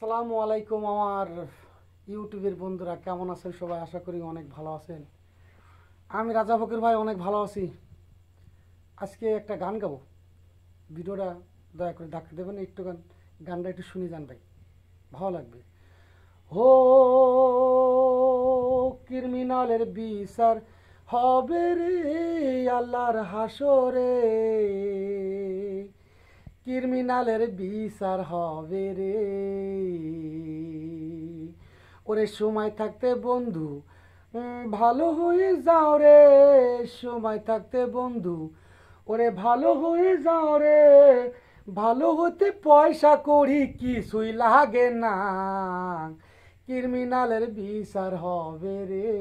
আসসালামু আলাইকুম আমার ইউটিউবের বন্ধুরা, কেমন আছেন সবাই? আশা করি অনেক ভালো আছেন। আমি রাজা ফকির ভাই অনেক ভালো আছি। আজকে একটা গান গাবো, ভিডিওটা দয়া করে দেখতে দেবেন। একটু গানটা একটু শুনে যান ভাই, ভালো লাগবে। হো ক্রিমিনালের বিচার হবে রে আল্লাহর হাসরে, ক্রিমিনালের বিচার হবে রে। ওরে সময় থাকতে বন্ধু ভালো হয়ে যাও রে, সময় থাকতে বন্ধু ওরে ভালো হয়ে যাও রে। ভালো হতে পয়সা করি কিছুই লাগে না, ক্রিমিনালের বিচার হবে রে,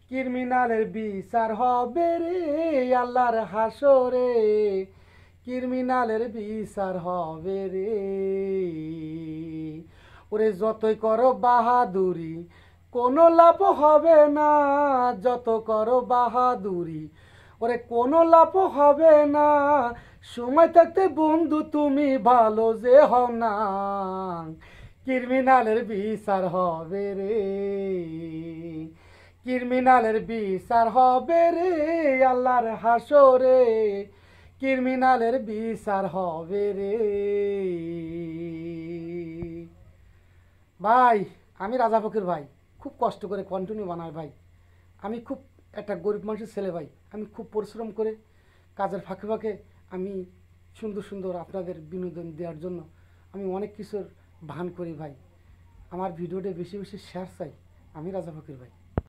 ক্রিমিনালের বিচার হবে রে আল্লাহর হাসরে, ক্রিমিনালের বিচার হবে রে। ওরে যতই করো বাহাদুরি কোনো লাভ হবে না, যত করো বাহাদুরি ওরে কোনো লাভ হবে না। সময় থাকতে বন্ধু তুমি ভালো যে হও না, ক্রিমিনালের বিচার হবে রে, ক্রিমিনালের বিচার হবে রে আল্লাহর হাসরে, ক্রিমিনালের বিচার হবে রে। ভাই আমি রাজা ফকির ভাই, খুব কষ্ট করে কন্টিনিউ বানাই ভাই। আমি খুব একটা গরিব মানুষের ছেলে ভাই, আমি খুব পরিশ্রম করে কাজের ফাঁকে ফাঁকে আমি সুন্দর সুন্দর আপনাদের বিনোদন দেওয়ার জন্য আমি অনেক কিছুর ভান করি ভাই। আমার ভিডিওটা বেশি বেশি শেয়ার চাই। আমি রাজা ফকির ভাই।